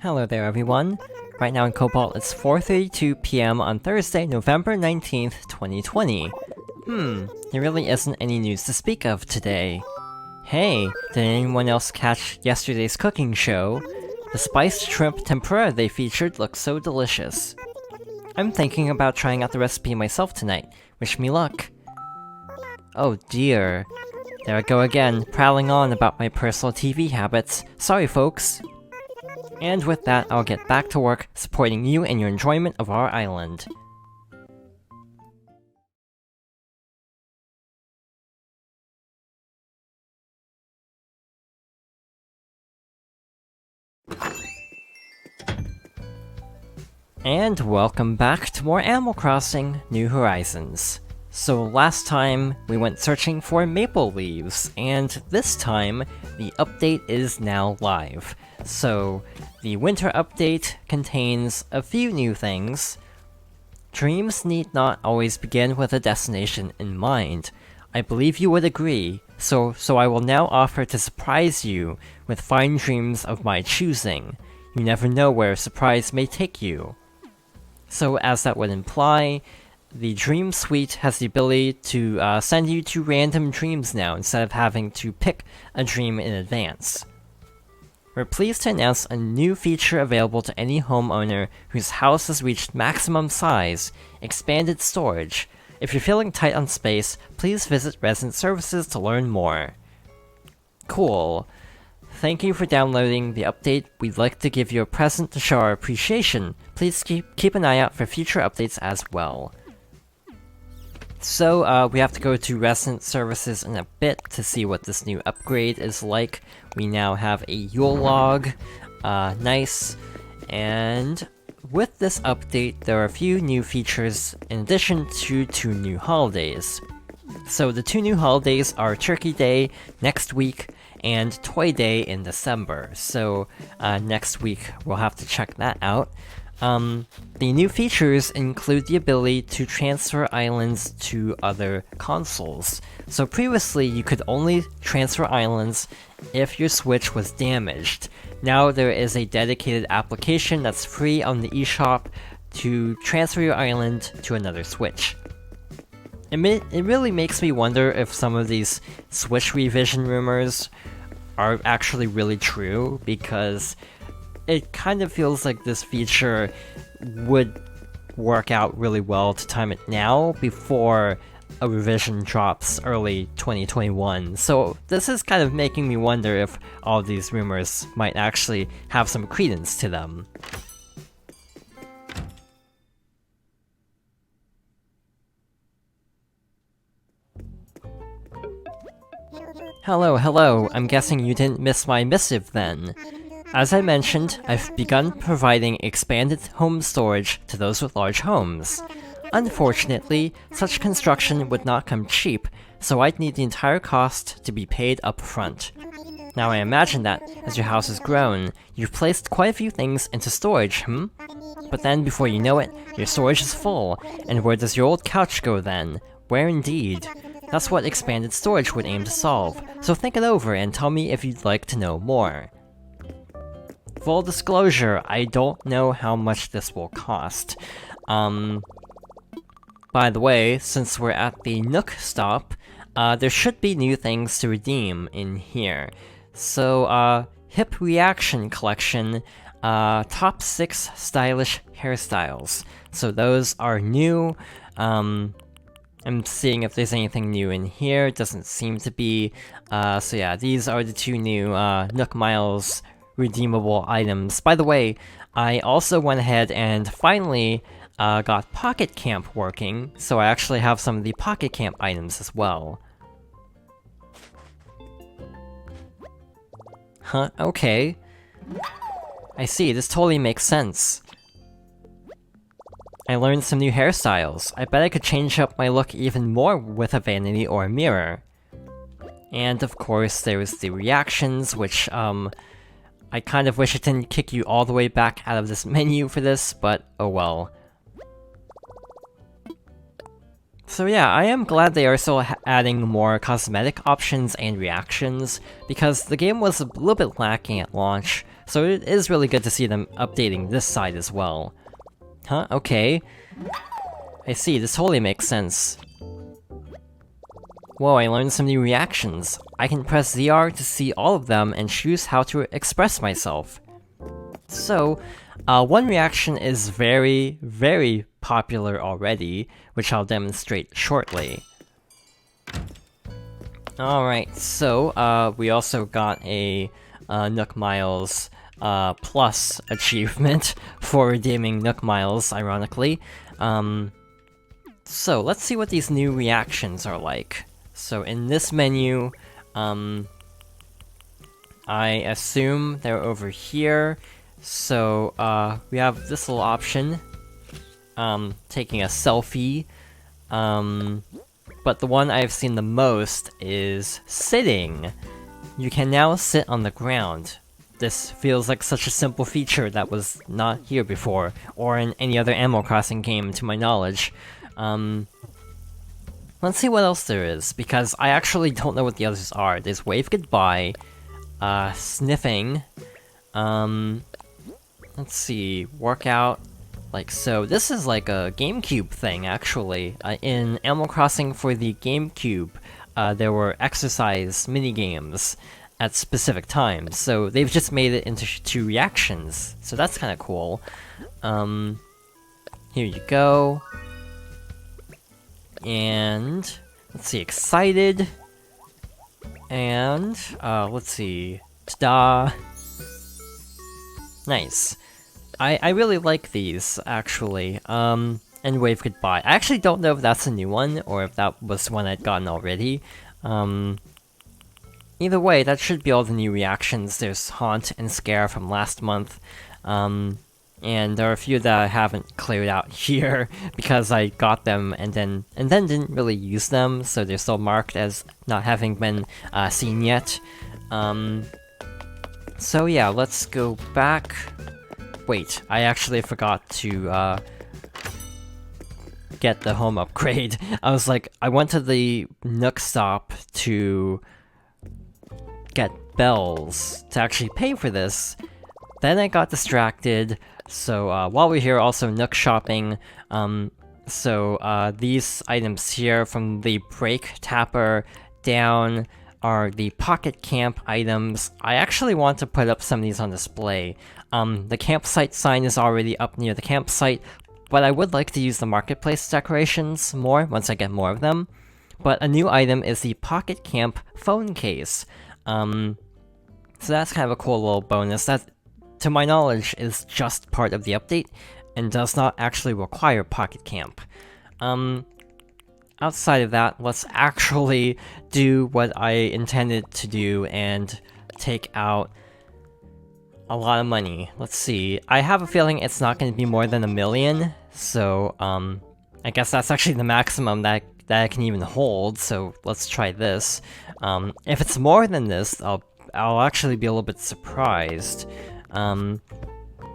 Hello there everyone. Right now in Cobalt it's 4:32 PM on Thursday, November 19th, 2020. There really isn't any news to speak of today. Hey, did anyone else catch yesterday's cooking show? The spiced shrimp tempura they featured looks so delicious. I'm thinking about trying out the recipe myself tonight. Wish me luck. Oh dear. There I go again, prattling on about my personal TV habits. Sorry folks. And with that, I'll get back to work supporting you and your enjoyment of our island. And welcome back to more Animal Crossing New Horizons. So last time, we went searching for maple leaves, and this time, the update is now live. So, the winter update contains a few new things. Dreams need not always begin with a destination in mind. I believe you would agree, so I will now offer to surprise you with fine dreams of my choosing. You never know where a surprise may take you. So as that would imply, the Dream Suite has the ability to send you to random dreams now instead of having to pick a dream in advance. We're pleased to announce a new feature available to any homeowner whose house has reached maximum size, expanded storage. If you're feeling tight on space, please visit Resident Services to learn more. Cool. Thank you for downloading the update. We'd like to give you a present to show our appreciation. Please keep an eye out for future updates as well. So, we have to go to Resident Services in a bit to see what this new upgrade is like. We now have a Yule log. Nice. And with this update, there are a few new features in addition to 2 new holidays. So the 2 new holidays are Turkey Day next week, and Toy Day in December, so next week we'll have to check that out. The new features include the ability to transfer islands to other consoles. So previously you could only transfer islands if your Switch was damaged. Now there is a dedicated application that's free on the eShop to transfer your island to another Switch. It really makes me wonder if some of these Switch revision rumors are actually really true, because it kind of feels like this feature would work out really well to time it now before a revision drops early 2021. So this is kind of making me wonder if all these rumors might actually have some credence to them. Hello, I'm guessing you didn't miss my missive then. As I mentioned, I've begun providing expanded home storage to those with large homes. Unfortunately, such construction would not come cheap, so I'd need the entire cost to be paid up front. Now I imagine that, as your house has grown, you've placed quite a few things into storage, But then before you know it, your storage is full, and where does your old couch go then? Where indeed? That's what expanded storage would aim to solve, so think it over and tell me if you'd like to know more. Full disclosure, I don't know how much this will cost. By the way, since we're at the Nook stop, there should be new things to redeem in here. So, Hip Reaction Collection, top 6 stylish hairstyles. So those are new. I'm seeing if there's anything new in here. Doesn't seem to be. So yeah, these are the 2 new Nook Miles redeemable items. By the way, I also went ahead and finally got Pocket Camp working, so I actually have some of the Pocket Camp items as well. Huh, okay. I see, this totally makes sense. I learned some new hairstyles. I bet I could change up my look even more with a vanity or a mirror. And of course, there was the reactions, which, I kind of wish it didn't kick you all the way back out of this menu for this, but oh well. So yeah, I am glad they are still adding more cosmetic options and reactions, because the game was a little bit lacking at launch, so it is really good to see them updating this side as well. Huh? Okay. I see, this totally makes sense. Whoa, I learned some new reactions. I can press ZR to see all of them and choose how to express myself. So, one reaction is very, very popular already, which I'll demonstrate shortly. Alright, so, we also got a Nook Miles Plus achievement for redeeming Nook Miles, ironically. So, let's see what these new reactions are like. So, in this menu, I assume they're over here. So, we have this little option, taking a selfie, but the one I've seen the most is sitting. You can now sit on the ground. This feels like such a simple feature that was not here before, or in any other Animal Crossing game to my knowledge. Let's see what else there is, because I actually don't know what the others are. There's Wave Goodbye, Sniffing, let's see, Workout, like so. This is like a GameCube thing, actually. In Animal Crossing for the GameCube, there were exercise mini-games at specific times, so they've just made it into two reactions, so that's kinda cool. Here you go. And let's see, excited, and let's see, ta-da! Nice. I really like these, actually, and Wave Goodbye. I actually don't know if that's a new one, or if that was one I'd gotten already. Either way, that should be all the new reactions. There's Haunt and Scare from last month, and there are a few that I haven't cleared out here, because I got them and then didn't really use them, so they're still marked as not having been seen yet. So yeah, let's go back. Wait, I actually forgot to get the home upgrade. I was like, I went to the Nook stop to get bells to actually pay for this. Then I got distracted. So, while we're here, also Nook shopping, these items here from the Brake Tapper down are the Pocket Camp items. I actually want to put up some of these on display. The campsite sign is already up near the campsite, but I would like to use the marketplace decorations more once I get more of them. But a new item is the Pocket Camp phone case. So that's kind of a cool little bonus. That, to my knowledge, is just part of the update, and does not actually require Pocket Camp. Outside of that, let's actually do what I intended to do and take out a lot of money. Let's see, I have a feeling it's not going to be more than 1 million, so, I guess that's actually the maximum that I can even hold, so let's try this. If it's more than this, I'll actually be a little bit surprised. I'm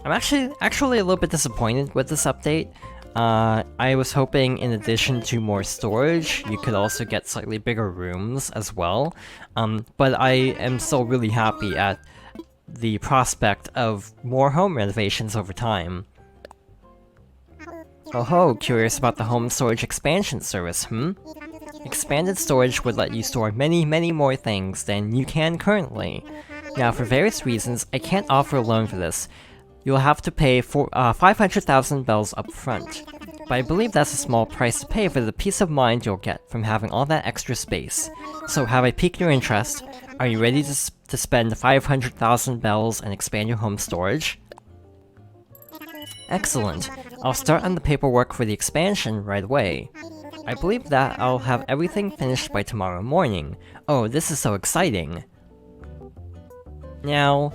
actually a little bit disappointed with this update. I was hoping in addition to more storage, you could also get slightly bigger rooms as well. But I am still really happy at the prospect of more home renovations over time. Oh ho, curious about the home storage expansion service, Expanded storage would let you store many, many more things than you can currently. Now, for various reasons, I can't offer a loan for this. You'll have to pay 500,000 bells up front. But I believe that's a small price to pay for the peace of mind you'll get from having all that extra space. So have I piqued your interest? Are you ready to spend 500,000 bells and expand your home storage? Excellent. I'll start on the paperwork for the expansion right away. I believe that I'll have everything finished by tomorrow morning. Oh, this is so exciting. Now,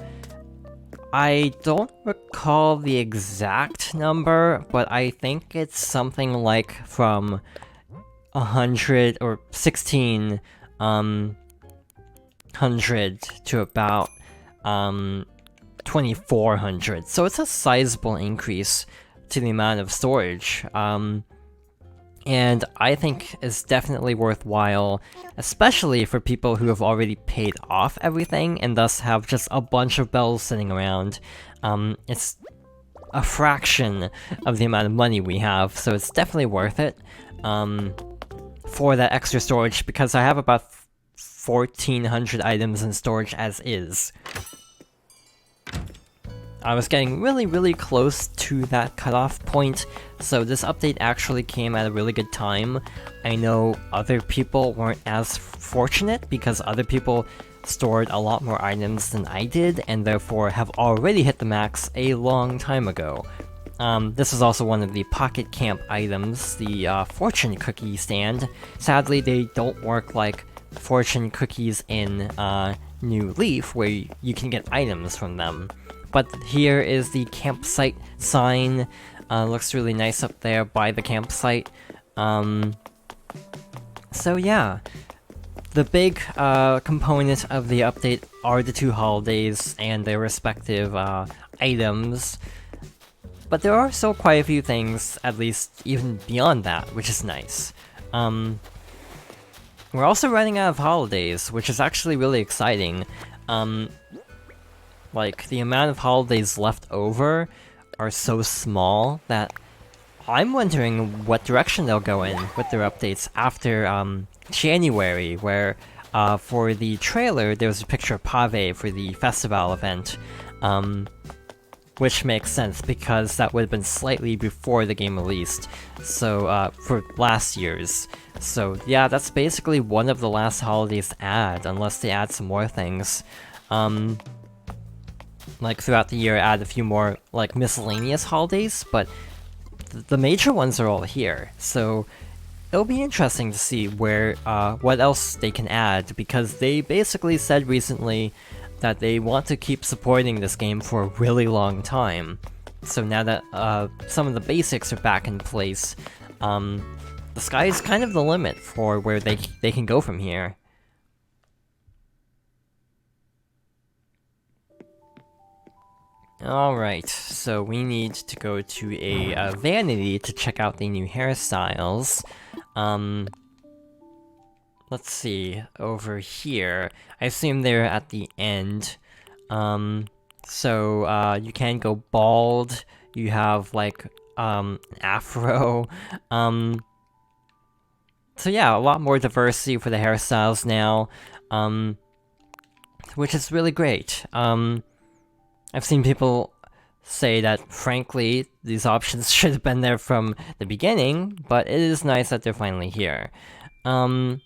I don't recall the exact number, but I think it's something like from 100 or 1600 to about 2400. So it's a sizable increase to the amount of storage. and I think is definitely worthwhile, especially for people who have already paid off everything and thus have just a bunch of bells sitting around. It's a fraction of the amount of money we have, so it's definitely worth it for that extra storage, because I have about 1,400 items in storage as is. I was getting really close to that cutoff point, so this update actually came at a really good time. I know other people weren't as fortunate because other people stored a lot more items than I did, and therefore have already hit the max a long time ago. This is also one of the Pocket Camp items, the fortune cookie stand. Sadly, they don't work like fortune cookies in New Leaf, where you can get items from them. But here is the campsite sign. Looks really nice up there by the campsite. So yeah, the big component of the update are the two holidays and their respective items. But there are still quite a few things, at least even beyond that, which is nice. We're also running out of holidays, which is actually really exciting. Like, the amount of holidays left over are so small that I'm wondering what direction they'll go in with their updates after January, where for the trailer there was a picture of Pave for the festival event, which makes sense because that would have been slightly before the game released, so for last year's. So yeah, that's basically one of the last holidays to add, unless they add some more things. Like throughout the year, add a few more like miscellaneous holidays, but the major ones are all here. So it'll be interesting to see where what else they can add, because they basically said recently that they want to keep supporting this game for a really long time. So now that some of the basics are back in place, the sky is kind of the limit for where they can go from here. Alright, so we need to go to a vanity to check out the new hairstyles. Let's see, over here. I assume they're at the end. So you can go bald, you have like an afro. So yeah, a lot more diversity for the hairstyles now, which is really great. I've seen people say that, frankly, these options should have been there from the beginning, but it is nice that they're finally here. I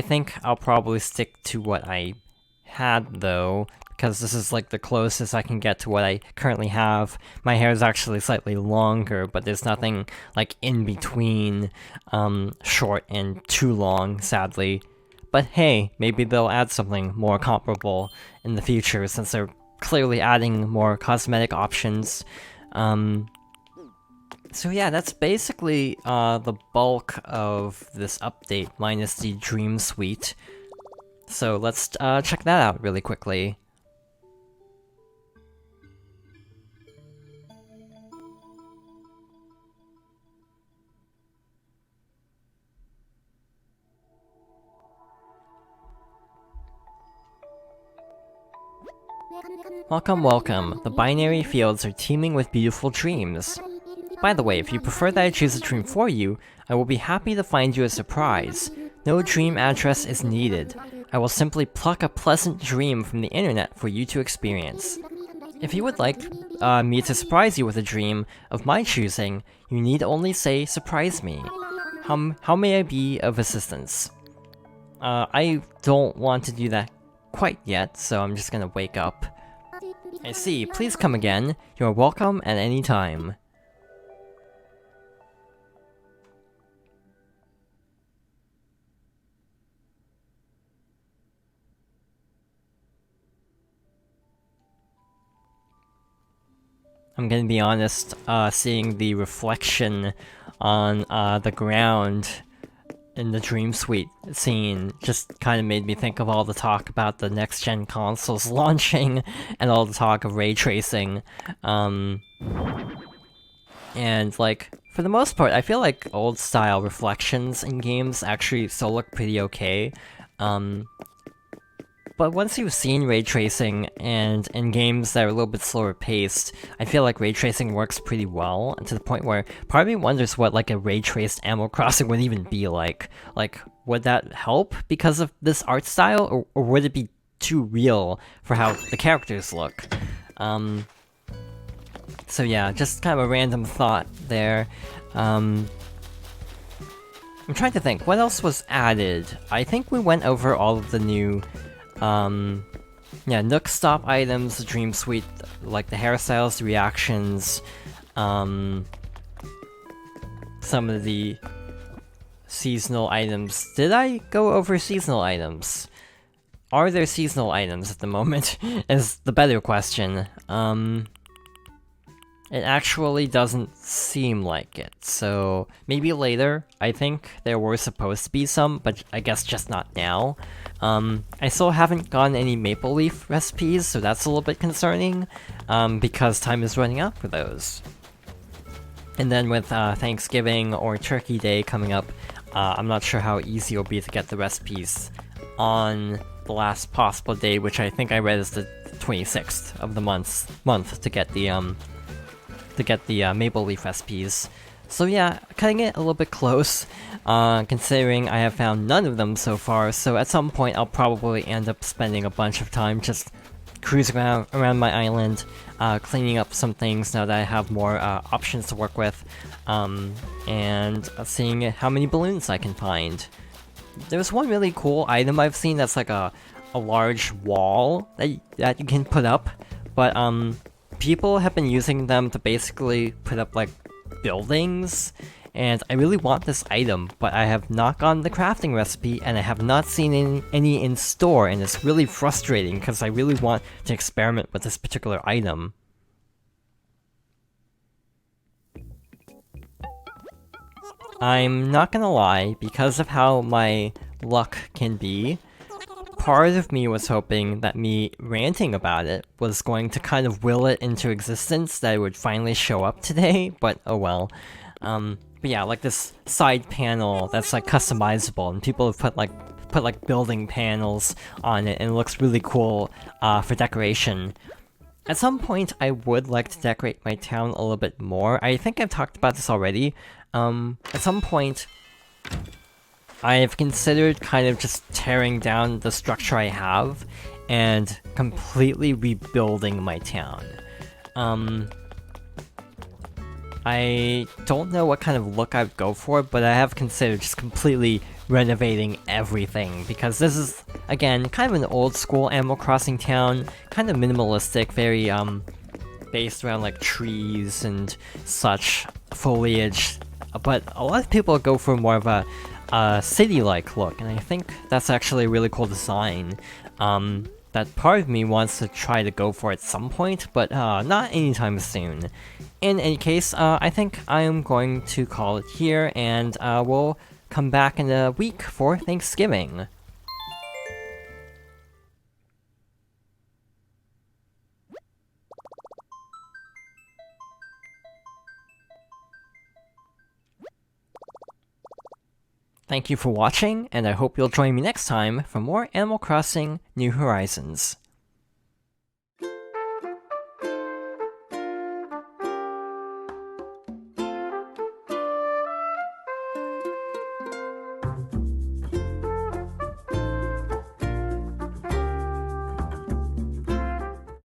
think I'll probably stick to what I had, though, because this is like the closest I can get to what I currently have. My hair is actually slightly longer, but there's nothing like in between short and too long, sadly. But hey, maybe they'll add something more comparable in the future, since they're clearly adding more cosmetic options. So yeah, that's basically the bulk of this update, minus the Dream Suite. So let's check that out really quickly. Welcome, welcome. The binary fields are teeming with beautiful dreams. By the way, if you prefer that I choose a dream for you, I will be happy to find you a surprise. No dream address is needed. I will simply pluck a pleasant dream from the internet for you to experience. If you would like me to surprise you with a dream of my choosing, you need only say, "Surprise me." How may I be of assistance? I don't want to do that quite yet, so I'm just gonna wake up. I see, please come again. You are welcome at any time. I'm gonna be honest, seeing the reflection on the ground in the Dream Suite scene just kind of made me think of all the talk about the next-gen consoles launching, and all the talk of ray tracing. And like, for the most part, I feel like old style reflections in games actually still look pretty okay. But once you've seen ray tracing, and in games that are a little bit slower paced, I feel like ray tracing works pretty well, and to the point where part of me wonders what like a ray traced Animal Crossing would even be like. Like, would that help because of this art style, or would it be too real for how the characters look? So yeah, just kind of a random thought there. I'm trying to think, what else was added? I think we went over all of the new, yeah, Nook stop items, the Dream Suite, like the hairstyles, the reactions, some of the seasonal items. Did I go over seasonal items? Are there seasonal items at the moment? Is the better question. It actually doesn't seem like it, so maybe later. I think there were supposed to be some, but I guess just not now. I still haven't gotten any maple leaf recipes, so that's a little bit concerning, because time is running out for those. And then with Thanksgiving or Turkey Day coming up, I'm not sure how easy it'll be to get the recipes on the last possible day, which I think I read is the 26th of the month to get the maple leaf recipes. So yeah, cutting it a little bit close, considering I have found none of them so far, so at some point I'll probably end up spending a bunch of time just cruising around my island, cleaning up some things now that I have more options to work with, and seeing how many balloons I can find. There's one really cool item I've seen that's like a large wall that you can put up, but people have been using them to basically put up like buildings, and I really want this item, but I have not gotten the crafting recipe, and I have not seen any in store, and it's really frustrating because I really want to experiment with this particular item. I'm not gonna lie, because of how my luck can be, part of me was hoping that me ranting about it was going to kind of will it into existence, that it would finally show up today, but oh well. But yeah, like this side panel that's like customizable, and people have put like building panels on it, and it looks really cool for decoration. At some point, I would like to decorate my town a little bit more. I think I've talked about this already. At some point, I've considered kind of just tearing down the structure I have and completely rebuilding my town. I don't know what kind of look I'd go for, but I have considered just completely renovating everything, because this is, again, kind of an old school Animal Crossing town, kind of minimalistic, very, based around like trees and such, foliage, but a lot of people go for more of a city-like look, and I think that's actually a really cool design, that part of me wants to try to go for at some point, but not anytime soon. In any case, I think I am going to call it here, and we'll come back in a week for Thanksgiving. Thank you for watching, and I hope you'll join me next time for more Animal Crossing New Horizons.